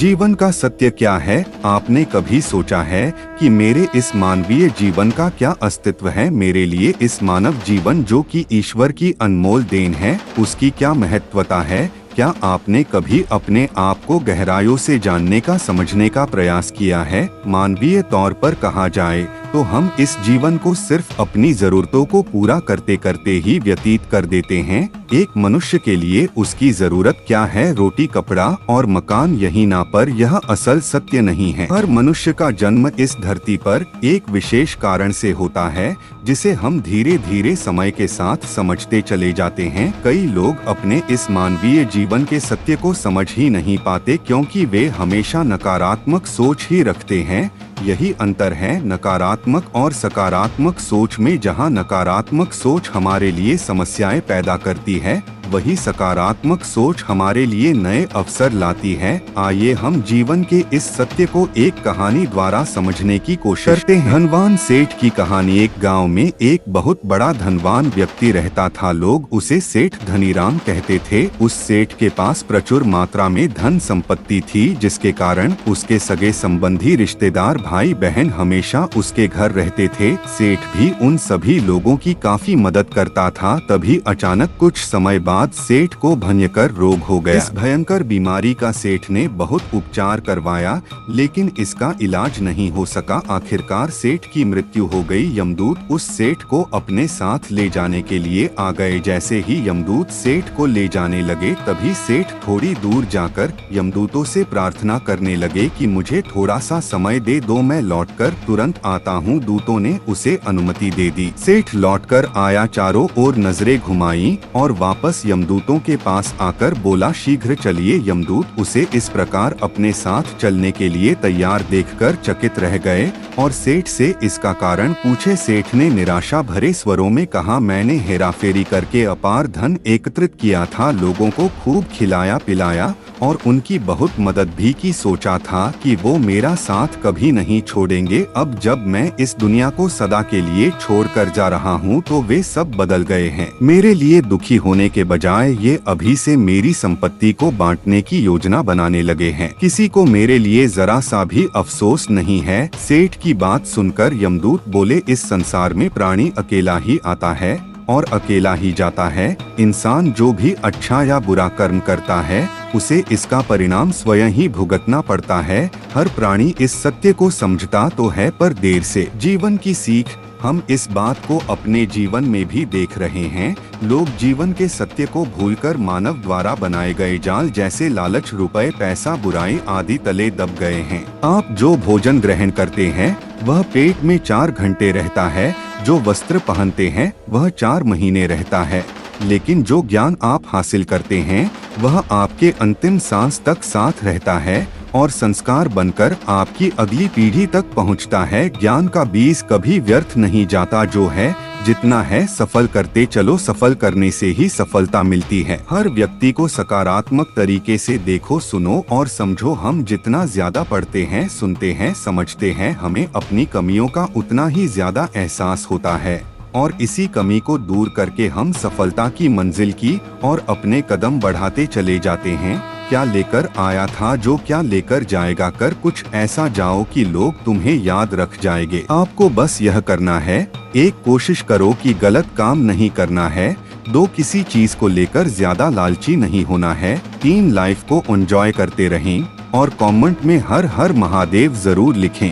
जीवन का सत्य क्या है? आपने कभी सोचा है कि मेरे इस मानवीय जीवन का क्या अस्तित्व है? मेरे लिए इस मानव जीवन जो कि ईश्वर की अनमोल देन है, उसकी क्या महत्वता है? क्या आपने कभी अपने आप को गहराइयों से जानने का, समझने का प्रयास किया है? मानवीय तौर पर कहा जाए तो हम इस जीवन को सिर्फ अपनी जरूरतों को पूरा करते करते ही व्यतीत कर देते हैं। एक मनुष्य के लिए उसकी जरूरत क्या है? रोटी, कपड़ा और मकान, यही ना, पर यह असल सत्य नहीं है। हर मनुष्य का जन्म इस धरती पर एक विशेष कारण से होता है, जिसे हम धीरे धीरे समय के साथ समझते चले जाते हैं। कई लोग अपने इस मानवीय जीवन के सत्य को समझ ही नहीं पाते, क्योंकि वे हमेशा नकारात्मक सोच ही रखते हैं। यही अंतर है नकारात्मक और सकारात्मक सोच में। जहां नकारात्मक सोच हमारे लिए समस्याएं पैदा करती है, वही सकारात्मक सोच हमारे लिए नए अवसर लाती है। आइए हम जीवन के इस सत्य को एक कहानी द्वारा समझने की कोशिश करते हैं। धनवान सेठ की कहानी। एक गांव में एक बहुत बड़ा धनवान व्यक्ति रहता था। लोग उसे सेठ धनीराम कहते थे। उस सेठ के पास प्रचुर मात्रा में धन संपत्ति थी, जिसके कारण उसके सगे संबंधी, रिश्तेदार, भाई बहन हमेशा उसके घर रहते थे। सेठ भी उन सभी लोगों की काफी मदद करता था। तभी अचानक कुछ समय बाद सेठ को भयंकर रोग हो गया। इस भयंकर बीमारी का सेठ ने बहुत उपचार करवाया, लेकिन इसका इलाज नहीं हो सका। आखिरकार सेठ की मृत्यु हो गई। यमदूत उस सेठ को अपने साथ ले जाने के लिए आ गए। जैसे ही यमदूत सेठ को ले जाने लगे, तभी सेठ थोड़ी दूर जाकर यमदूतों से प्रार्थना करने लगे कि मुझे थोड़ा सा समय दे दो, मैं लौटकर तुरंत आता हूँ। दूतों ने उसे अनुमति दे दी। सेठ लौटकर आया, चारों ओर नजरें घुमाई और वापस यमदूतों के पास आकर बोला, शीघ्र चलिए। यमदूत उसे इस प्रकार अपने साथ चलने के लिए तैयार देखकर चकित रह गए और सेठ से इसका कारण पूछे। सेठ ने निराशा भरे स्वरों में कहा, मैंने हेराफेरी करके अपार धन एकत्रित किया था, लोगों को खूब खिलाया पिलाया और उनकी बहुत मदद भी की। सोचा था कि वो मेरा साथ कभी नहीं छोड़ेंगे। अब जब मैं इस दुनिया को सदा के लिए छोड़कर जा रहा हूँ, तो वे सब बदल गए हैं। मेरे लिए दुखी होने के बजाय ये अभी से मेरी संपत्ति को बांटने की योजना बनाने लगे हैं। किसी को मेरे लिए जरा सा भी अफसोस नहीं है। सेठ की बात सुनकर यमदूत बोले, इस संसार में प्राणी अकेला ही आता है और अकेला ही जाता है। इंसान जो भी अच्छा या बुरा कर्म करता है, उसे इसका परिणाम स्वयं ही भुगतना पड़ता है। हर प्राणी इस सत्य को समझता तो है, पर देर से। जीवन की सीख हम इस बात को अपने जीवन में भी देख रहे हैं। लोग जीवन के सत्य को भूलकर मानव द्वारा बनाए गए जाल जैसे लालच, रुपए, पैसा, बुराई आदि तले दब गए हैं। आप जो भोजन ग्रहण करते हैं, वह पेट में 4 घंटे रहता है। जो वस्त्र पहनते हैं, वह 4 महीने रहता है। लेकिन जो ज्ञान आप हासिल करते हैं, वह आपके अंतिम सांस तक साथ रहता है और संस्कार बनकर आपकी अगली पीढ़ी तक पहुंचता है। ज्ञान का बीज कभी व्यर्थ नहीं जाता। जो है जितना है सफल करते चलो, सफल करने से ही सफलता मिलती है। हर व्यक्ति को सकारात्मक तरीके से देखो, सुनो और समझो। हम जितना ज्यादा पढ़ते हैं, सुनते हैं, समझते हैं, हमें अपनी कमियों का उतना ही ज्यादा एहसास होता है और इसी कमी को दूर करके हम सफलता की मंजिल की और अपने कदम बढ़ाते चले जाते हैं। क्या लेकर आया था, जो क्या लेकर जाएगा, कर कुछ ऐसा जाओ कि लोग तुम्हें याद रख जाएंगे। आपको बस यह करना है, एक कोशिश करो कि गलत काम नहीं करना है। 2 किसी चीज को लेकर ज्यादा लालची नहीं होना है। 3 लाइफ को एंजॉय करते रहें और कमेंट में हर हर महादेव जरूर लिखें।